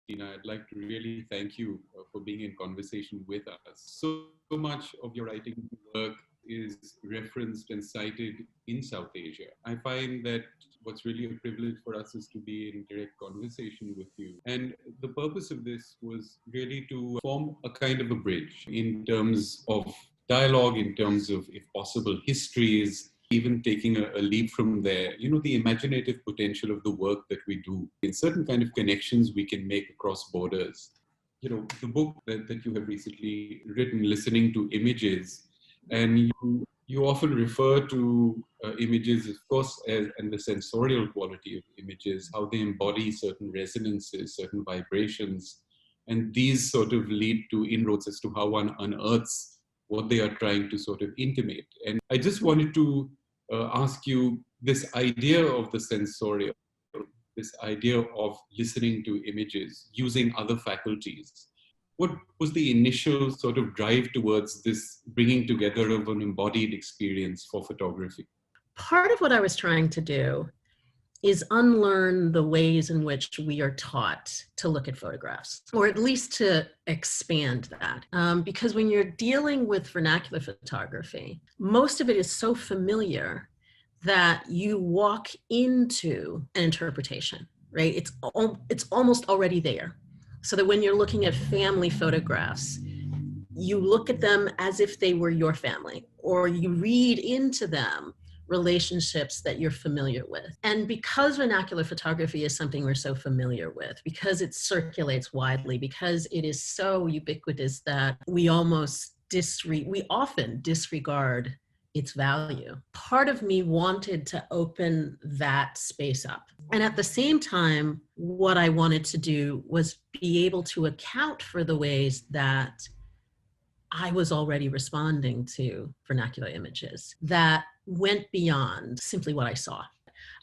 Tina, I'd like to really thank you for being in conversation with us. So much of your writing work is referenced and cited in South Asia. I find that what's really a privilege for us is to be in direct conversation with you. And the purpose of this was really to form a kind of a bridge in terms of dialogue, in terms of, if possible, histories, even taking a leap from there, the imaginative potential of the work that we do, in certain kind of connections we can make across borders. The book that you have recently written, Listening to Images, and you often refer to images, of course, and the sensorial quality of images, how they embody certain resonances, certain vibrations, and these sort of lead to inroads as to how one unearths what they are trying to sort of intimate. And I just wanted to ask you, this idea of the sensorial, this idea of listening to images, using other faculties. What was the initial sort of drive towards this bringing together of an embodied experience for photography? Part of what I was trying to do is unlearn the ways in which we are taught to look at photographs, or at least to expand that. Because when you're dealing with vernacular photography, most of it is so familiar that you walk into an interpretation, right? It's almost already there. So that when you're looking at family photographs, you look at them as if they were your family, or you read into them relationships that you're familiar with. And because vernacular photography is something we're so familiar with, because it circulates widely, because it is so ubiquitous that we often disregard its value. Part of me wanted to open that space up. And at the same time, what I wanted to do was be able to account for the ways that I was already responding to vernacular images that went beyond simply what I saw.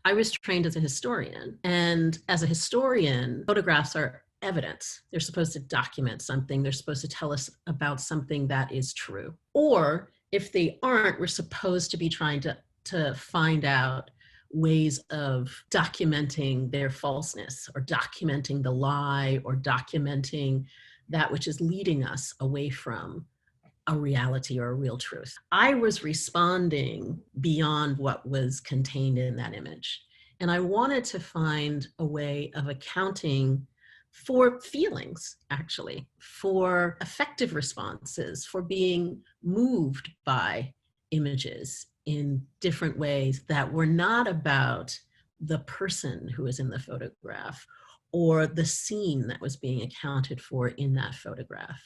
I was trained as a historian, and as a historian, photographs are evidence. They're supposed to document something. They're supposed to tell us about something that is true. Or if they aren't, we're supposed to be trying to find out ways of documenting their falseness, or documenting the lie, or documenting that which is leading us away from a reality or a real truth. I was responding beyond what was contained in that image. And I wanted to find a way of accounting for feelings, actually, for affective responses, for being moved by images in different ways that were not about the person who was in the photograph or the scene that was being accounted for in that photograph.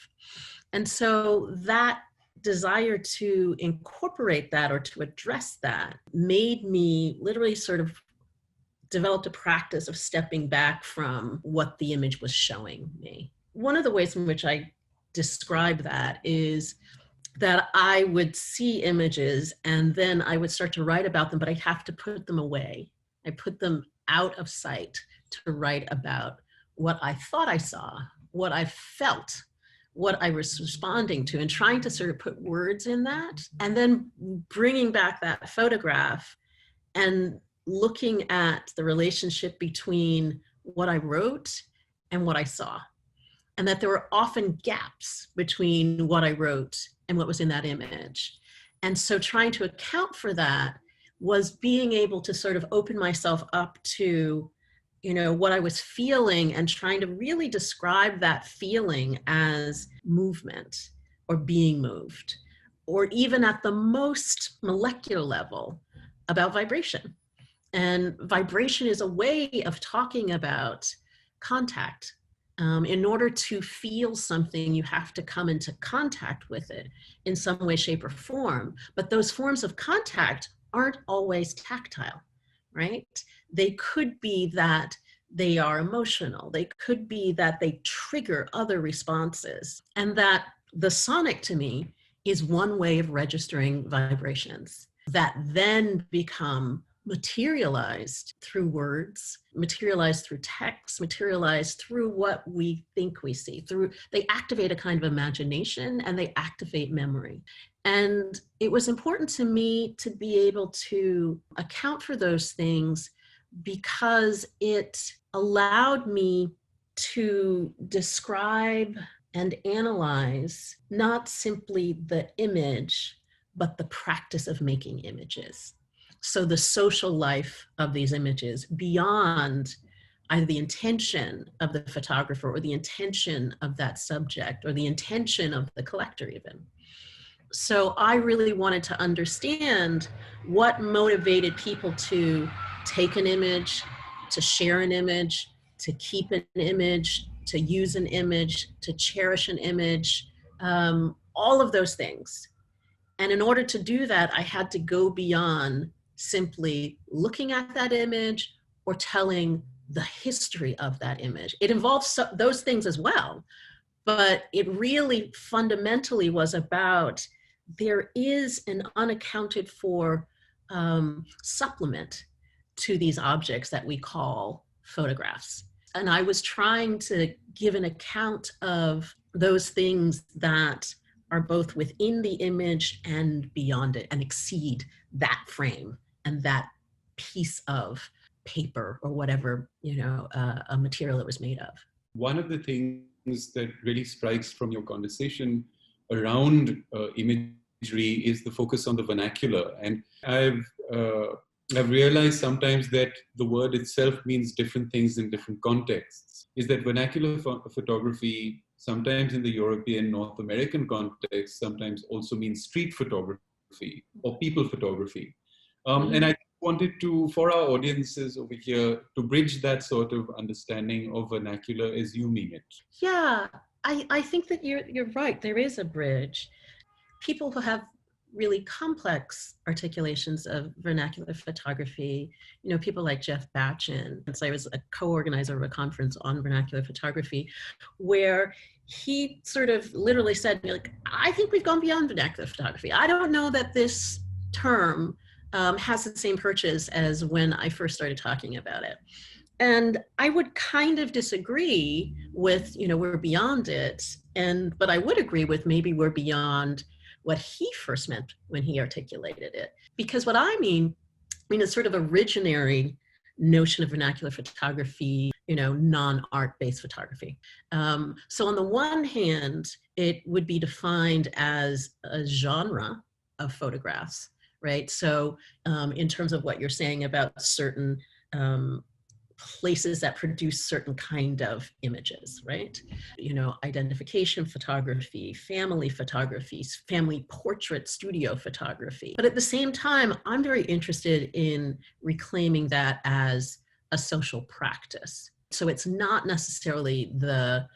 And so that desire to incorporate that, or to address that, made me literally sort of developed a practice of stepping back from what the image was showing me. One of the ways in which I describe that is that I would see images and then I would start to write about them, but I'd have to put them away. I put them out of sight to write about what I thought I saw, what I felt, what I was responding to, and trying to sort of put words in that, and then bringing back that photograph and looking at the relationship between what I wrote and what I saw. And that there were often gaps between what I wrote and what was in that image. And so trying to account for that was being able to sort of open myself up to, what I was feeling, and trying to really describe that feeling as movement or being moved, or even at the most molecular level about vibration. And vibration is a way of talking about contact. In order to feel something, you have to come into contact with it in some way, shape, or form. But those forms of contact aren't always tactile, right? They could be that they are emotional. They could be that they trigger other responses. And that the sonic, to me, is one way of registering vibrations that then become materialized through words, materialized through text, materialized through what we think we see. They activate a kind of imagination, and they activate memory. And it was important to me to be able to account for those things, because it allowed me to describe and analyze not simply the image, but the practice of making images. So the social life of these images beyond either the intention of the photographer or the intention of that subject or the intention of the collector even. So I really wanted to understand what motivated people to take an image, to share an image, to keep an image, to use an image, to cherish an image, all of those things. And in order to do that, I had to go beyond simply looking at that image or telling the history of that image. It involves those things as well, but it really fundamentally was about there is an unaccounted for supplement to these objects that we call photographs. And I was trying to give an account of those things that are both within the image and beyond it and exceed that frame and that piece of paper or whatever, a material it was made of. One of the things that really strikes from your conversation around imagery is the focus on the vernacular. And I've realized sometimes that the word itself means different things in different contexts. Is that vernacular photography sometimes in the European, North American context sometimes also means street photography or people photography. And I wanted to, for our audiences over here, to bridge that sort of understanding of vernacular as you mean it. Yeah, I think that you're right. There is a bridge. People who have really complex articulations of vernacular photography, people like Jeff Batchin. So I was a co-organizer of a conference on vernacular photography where he sort of literally said, I think we've gone beyond vernacular photography. I don't know that this term has the same purchase as when I first started talking about it. And I would kind of disagree with, we're beyond it. But I would agree with maybe we're beyond what he first meant when he articulated it. Because what I mean it's sort of a visionary notion of vernacular photography, non-art-based photography. So on the one hand, it would be defined as a genre of photographs, right? So in terms of what you're saying about certain places that produce certain kind of images, right? Identification photography, family portrait studio photography. But at the same time, I'm very interested in reclaiming that as a social practice. So it's not necessarily the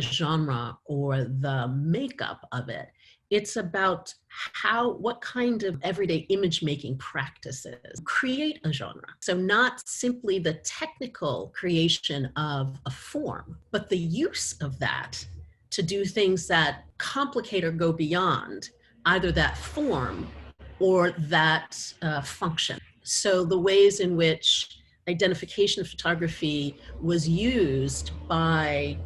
genre or the makeup of it. It's about what kind of everyday image making practices create a genre. So not simply the technical creation of a form, but the use of that to do things that complicate or go beyond either that form or that function. So the ways in which identification photography was used by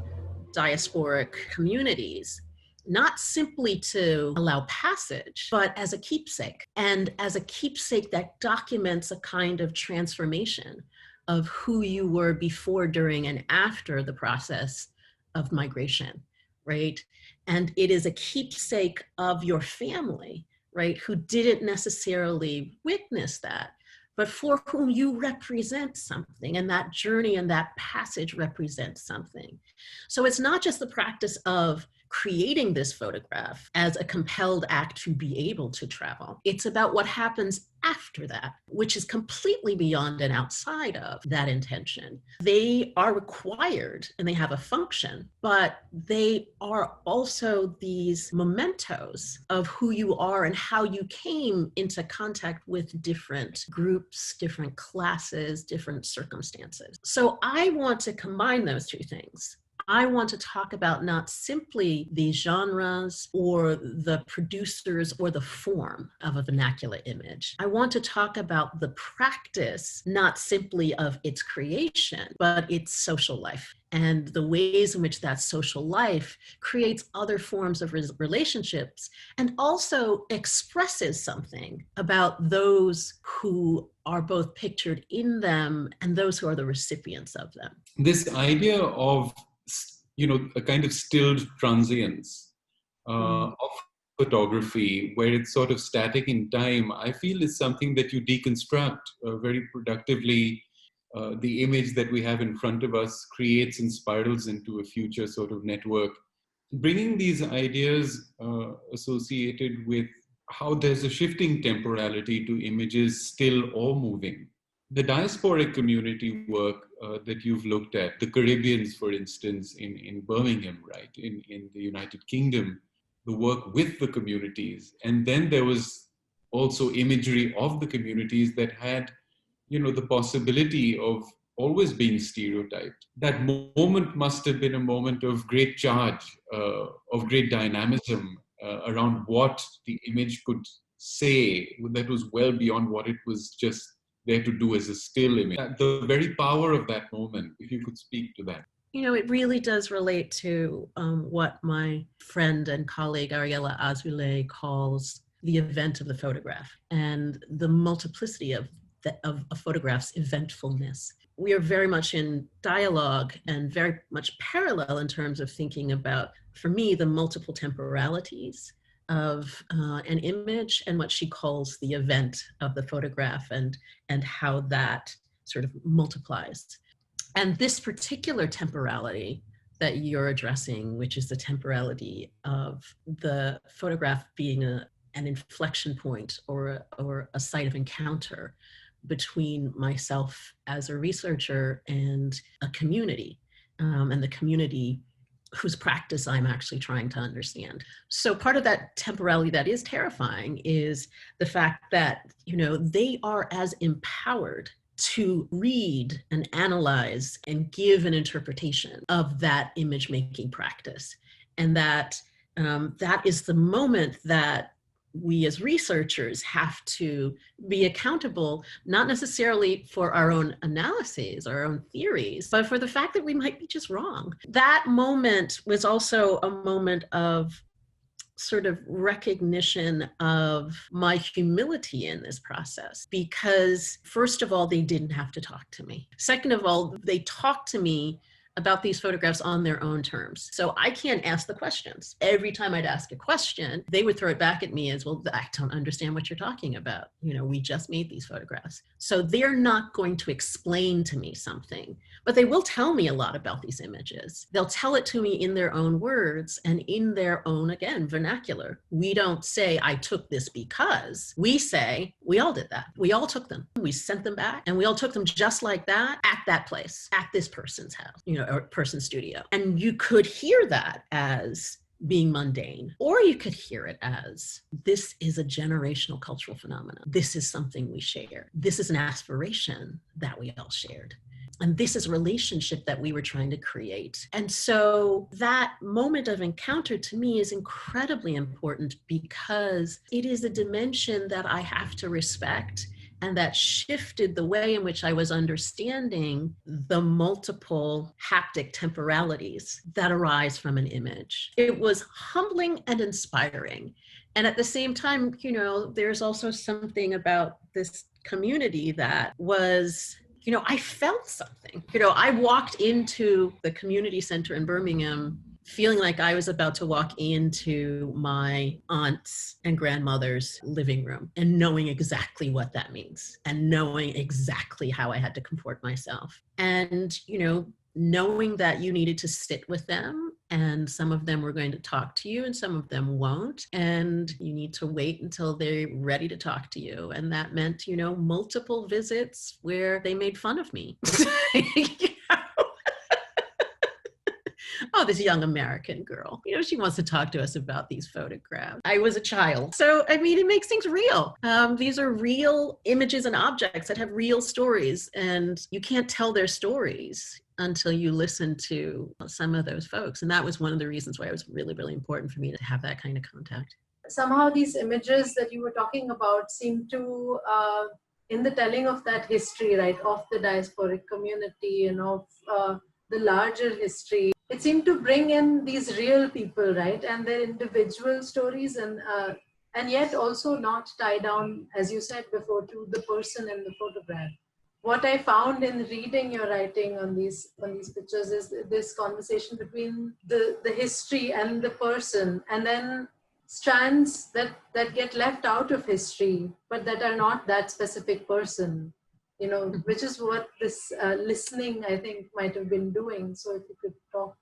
diasporic communities, not simply to allow passage, but as a keepsake, and as a keepsake that documents a kind of transformation of who you were before, during, and after the process of migration, right? And it is a keepsake of your family, right, who didn't necessarily witness that, but for whom you represent something, and that journey and that passage represents something. So it's not just the practice of creating this photograph as a compelled act to be able to travel. It's about what happens after that, which is completely beyond and outside of that intention. They are required and they have a function, but they are also these mementos of who you are and how you came into contact with different groups, different classes, different circumstances. So I want to combine those two things. I want to talk about not simply the genres or the producers or the form of a vernacular image. I want to talk about the practice, not simply of its creation, but its social life and the ways in which that social life creates other forms of relationships and also expresses something about those who are both pictured in them and those who are the recipients of them. This idea of, a kind of stilled transience of photography, where it's sort of static in time, I feel is something that you deconstruct very productively. The image that we have in front of us creates and spirals into a future sort of network. Bringing these ideas associated with how there's a shifting temporality to images, still or moving. The diasporic community work that you've looked at, the Caribbeans, for instance, in Birmingham, right, in the United Kingdom, the work with the communities. And then there was also imagery of the communities that had, the possibility of always being stereotyped. That moment must have been a moment of great charge, of great dynamism around what the image could say that was well beyond what it was just there to do as a still image. The very power of that moment, if you could speak to that. It really does relate to what my friend and colleague Ariella Azule calls the event of the photograph and the multiplicity of a photograph's eventfulness. We are very much in dialogue and very much parallel in terms of thinking about, for me, the multiple temporalities of an image and what she calls the event of the photograph and how that sort of multiplies. And this particular temporality that you're addressing, which is the temporality of the photograph being an inflection point or a site of encounter between myself as a researcher and a community, and the community whose practice I'm actually trying to understand. So part of that temporality that is terrifying is the fact that, they are as empowered to read and analyze and give an interpretation of that image making practice. And that that is the moment that we as researchers have to be accountable, not necessarily for our own analyses, our own theories, but for the fact that we might be just wrong. That moment was also a moment of sort of recognition of my humility in this process, because first of all, they didn't have to talk to me. Second of all, they talked to me about these photographs on their own terms. So I can't ask the questions. Every time I'd ask a question, they would throw it back at me as, well, I don't understand what you're talking about. We just made these photographs. So they're not going to explain to me something, but they will tell me a lot about these images. They'll tell it to me in their own words and in their own, again, vernacular. We don't say, I took this because. We say, we all did that. We all took them. We sent them back and we all took them just like that at that place, at this person's house, or person's studio. And you could hear that as being mundane, or you could hear it as, this is a generational cultural phenomenon. This is something we share. This is an aspiration that we all shared. And this is a relationship that we were trying to create. And so that moment of encounter to me is incredibly important because it is a dimension that I have to respect and that shifted the way in which I was understanding the multiple haptic temporalities that arise from an image. It was humbling and inspiring. And at the same time, there's also something about this community that was, I felt something. I walked into the community center in Birmingham feeling like I was about to walk into my aunt's and grandmother's living room and knowing exactly what that means and knowing exactly how I had to comport myself. And, knowing that you needed to sit with them and some of them were going to talk to you and some of them won't. And you need to wait until they're ready to talk to you. And that meant, multiple visits where they made fun of me. oh, this young American girl, she wants to talk to us about these photographs. I was a child. So, I mean, it makes things real. These are real images and objects that have real stories, and you can't tell their stories until you listen to some of those folks. And that was one of the reasons why it was really, really important for me to have that kind of contact. Somehow these images that you were talking about seem to, in the telling of that history, right, of the diasporic community and of the larger history, it seemed to bring in these real people, right, and their individual stories, and yet also not tie down, as you said before, to the person in the photograph. What I found in reading your writing on these pictures is this conversation between the history and the person, and then strands that get left out of history, but that are not that specific person, which is what this listening, I think, might have been doing. So if you could talk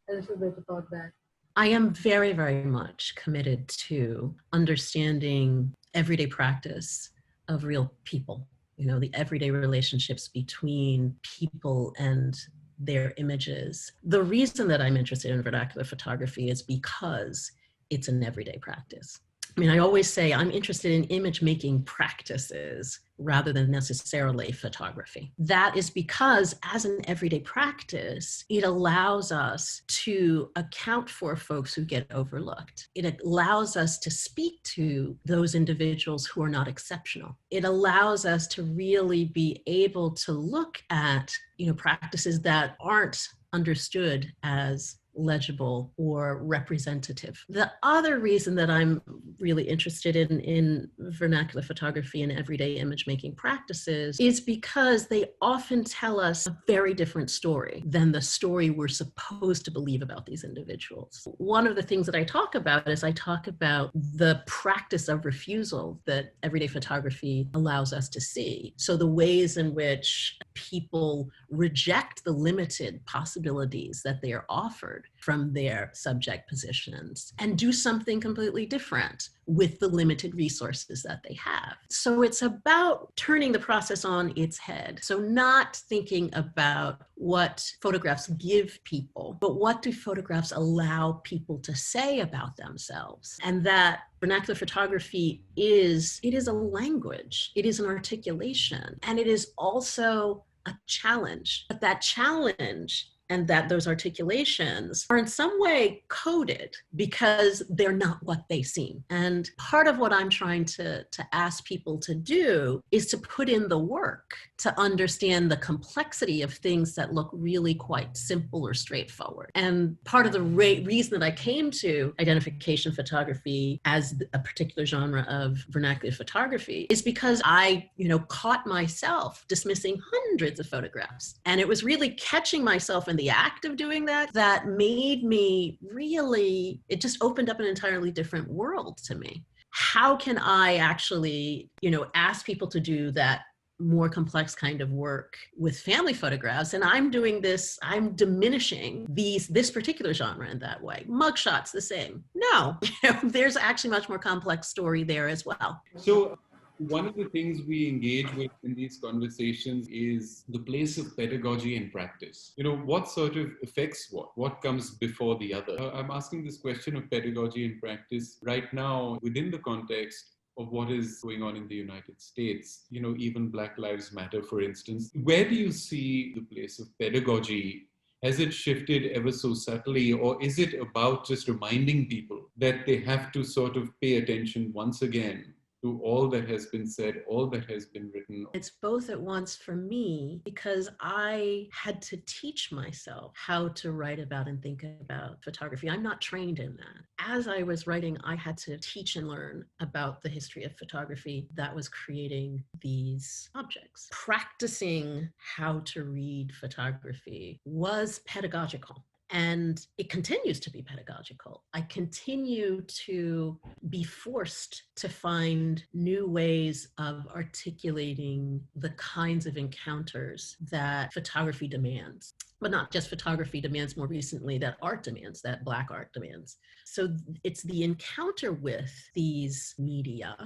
a little bit about that. I am very, very much committed to understanding everyday practice of real people, the everyday relationships between people and their images. The reason that I'm interested in vernacular photography is because it's an everyday practice. I mean, I always say I'm interested in image making practices rather than necessarily photography. That is because as an everyday practice, it allows us to account for folks who get overlooked. It allows us to speak to those individuals who are not exceptional. It allows us to really be able to look at, practices that aren't understood as legible or representative. The other reason that I'm really interested in vernacular photography and everyday image making practices is because they often tell us a very different story than the story we're supposed to believe about these individuals. One of the things that I talk about is I talk about the practice of refusal that everyday photography allows us to see. So the ways in which people reject the limited possibilities that they are offered from their subject positions and do something completely different with the limited resources that they have. So it's about turning the process on its head. So not thinking about what photographs give people, but what do photographs allow people to say about themselves? And that vernacular photography is a language, it is an articulation, and it is also a challenge. But that challenge and that those articulations are in some way coded because they're not what they seem. And part of what I'm trying to ask people to do is to put in the work to understand the complexity of things that look really quite simple or straightforward. And part of the reason that I came to identification photography as a particular genre of vernacular photography is because I, caught myself dismissing hundreds of photographs. And it was really catching myself in the act of doing that made me really, it just opened up an entirely different world to me. How can I actually, ask people to do that more complex kind of work with family photographs? And I'm doing this, I'm diminishing this particular genre in that way. Mugshots, the same. No, there's actually much more complex story there as well. So one of the things we engage with in these conversations is the place of pedagogy and practice. What sort of affects what comes before the other? I'm asking this question of pedagogy and practice right now within the context of what is going on in the United States, even Black Lives Matter, for instance. Where do you see the place of pedagogy? Has it shifted ever so subtly, or is it about just reminding people that they have to sort of pay attention once again to all that has been said, all that has been written? It's both at once for me because I had to teach myself how to write about and think about photography. I'm not trained in that. As I was writing, I had to teach and learn about the history of photography that was creating these objects. Practicing how to read photography was pedagogical. And it continues to be pedagogical. I continue to be forced to find new ways of articulating the kinds of encounters that photography demands. but not just photography demands more recently, that art demands, that Black art demands. So it's the encounter with these media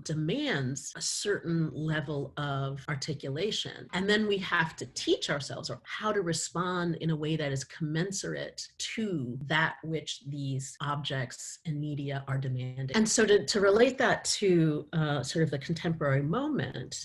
demands a certain level of articulation. And then we have to teach ourselves or how to respond in a way that is commensurate to that which these objects and media are demanding. And so to relate that to sort of the contemporary moment,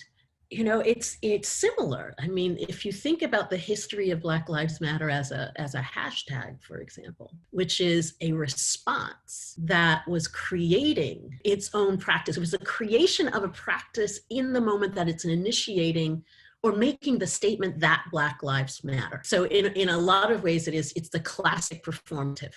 you know, it's similar. I mean, if you think about the history of Black Lives Matter as a hashtag, for example, which is a response that was creating its own practice. It was the creation of a practice in the moment that it's initiating or making the statement that Black Lives Matter. So in a lot of ways, it's the classic performative,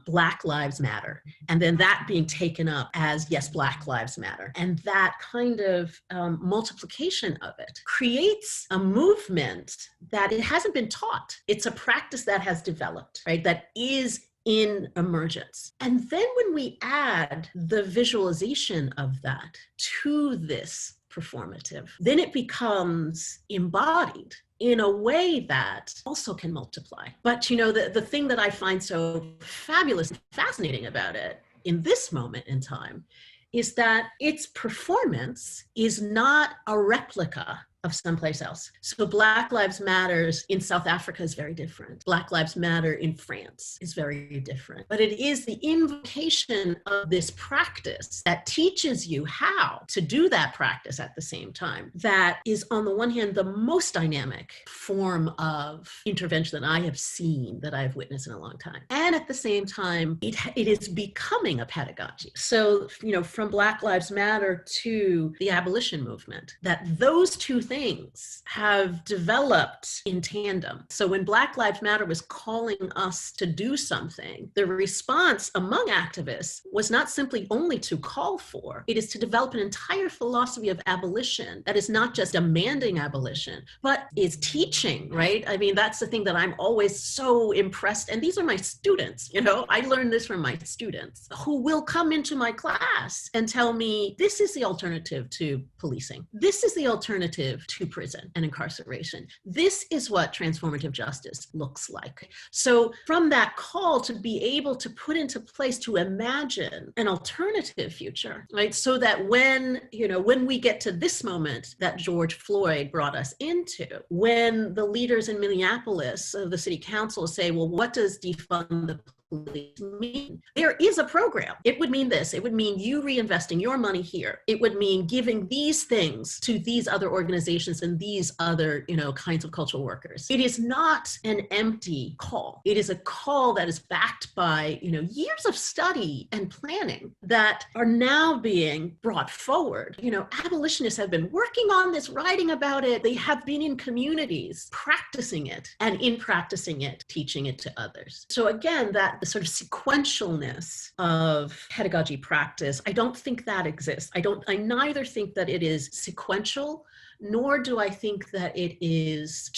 Black Lives Matter. And then that being taken up as, yes, Black Lives Matter. And that kind of multiplication of it creates a movement that it hasn't been taught. It's a practice that has developed, right? That is in emergence. And then when we add the visualization of that to this performative, then it becomes embodied in a way that also can multiply. But you know, the thing that I find so fabulous and fascinating about it in this moment in time is that its performance is not a replica of someplace else. So Black Lives Matters in South Africa is very different. Black Lives Matter in France is very different. But it is the invocation of this practice that teaches you how to do that practice at the same time. That is, on the one hand, the most dynamic form of intervention that I have seen, that I have witnessed in a long time. And at the same time, it is becoming a pedagogy. So, you know, from Black Lives Matter to the abolition movement, that those two things have developed in tandem. So when Black Lives Matter was calling us to do something, the response among activists was not simply only to call for, it is to develop an entire philosophy of abolition that is not just demanding abolition, but is teaching, right? I mean, that's the thing that I'm always so impressed. And these are my students, you know, I learned this from my students who will come into my class and tell me, this is the alternative to policing. This is the alternative to prison and incarceration. This is what transformative justice looks like. So from that call to be able to put into place, to imagine an alternative future, right? So that when we get to this moment that George Floyd brought us into, when the leaders in Minneapolis of the city council say, well, what does defund the police mean? There is a program. It would mean this. It would mean you reinvesting your money here. It would mean giving these things to these other organizations and these other, kinds of cultural workers. It is not an empty call. It is a call that is backed by, years of study and planning that are now being brought forward. Abolitionists have been working on this, writing about it. They have been in communities practicing it, and in practicing it, teaching it to others. So again, that the sort of sequentialness of pedagogy practice, I don't think that exists. I neither think that it is sequential, nor do I think that it is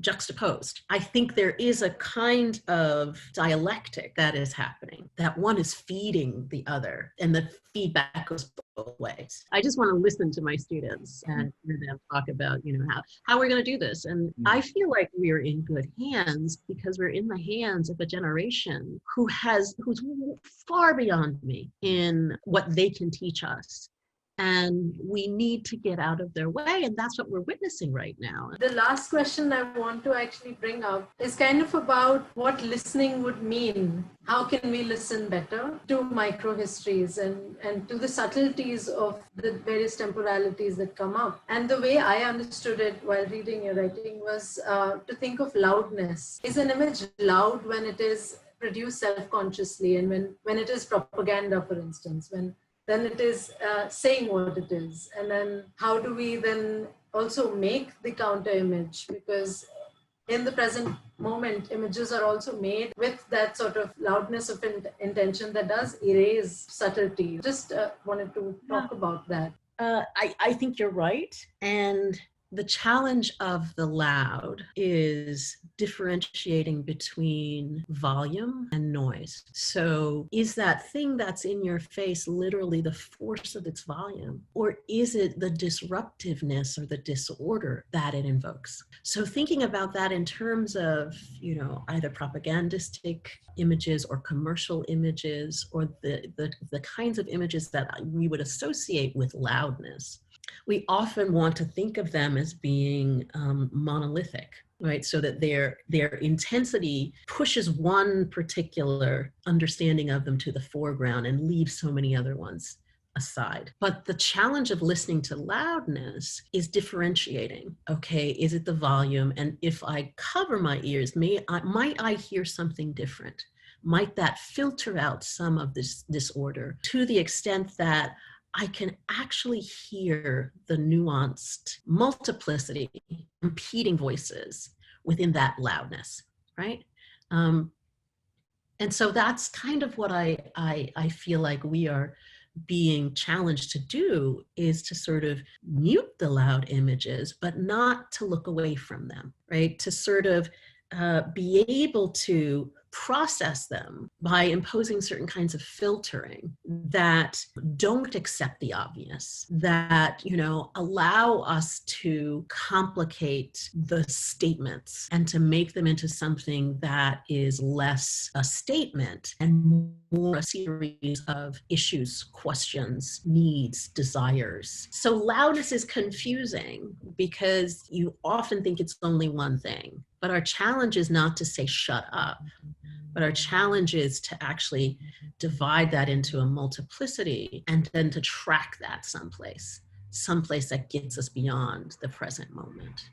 juxtaposed. I think there is a kind of dialectic that is happening, that one is feeding the other, and the feedback goes both ways. I just want to listen to my students and hear them talk about, how we're going to do this. And I feel like we are in good hands because we're in the hands of a generation who's far beyond me in what they can teach us. And we need to get out of their way. And that's what we're witnessing right now. The last question I want to actually bring up is kind of about what listening would mean. How can we listen better to microhistories and to the subtleties of the various temporalities that come up? And the way I understood it while reading your writing was to think of loudness. Is an image loud when it is produced self-consciously, and when it is propaganda, for instance, then it is saying what it is. And then how do we then also make the counter image? Because in the present moment, images are also made with that sort of loudness of intention that does erase subtlety. Just wanted to talk about that. I think you're right. And The challenge of the loud is differentiating between volume and noise. So is that thing that's in your face literally the force of its volume, or is it the disruptiveness or the disorder that it invokes? So thinking about that in terms of, either propagandistic images or commercial images, or the kinds of images that we would associate with loudness, we often want to think of them as being monolithic, right? So that their intensity pushes one particular understanding of them to the foreground and leaves so many other ones aside. But the challenge of listening to loudness is differentiating. Okay, is it the volume? And if I cover my ears, might I hear something different? Might that filter out some of this disorder to the extent that I can actually hear the nuanced multiplicity, competing voices within that loudness, right? And so that's kind of what I feel like we are being challenged to do, is to sort of mute the loud images, but not to look away from them, right? To sort of be able to process them by imposing certain kinds of filtering that don't accept the obvious, that, allow us to complicate the statements and to make them into something that is less a statement and more a series of issues, questions, needs, desires. So loudness is confusing because you often think it's only one thing. But our challenge is not to say shut up, but our challenge is to actually divide that into a multiplicity and then to track that someplace that gets us beyond the present moment.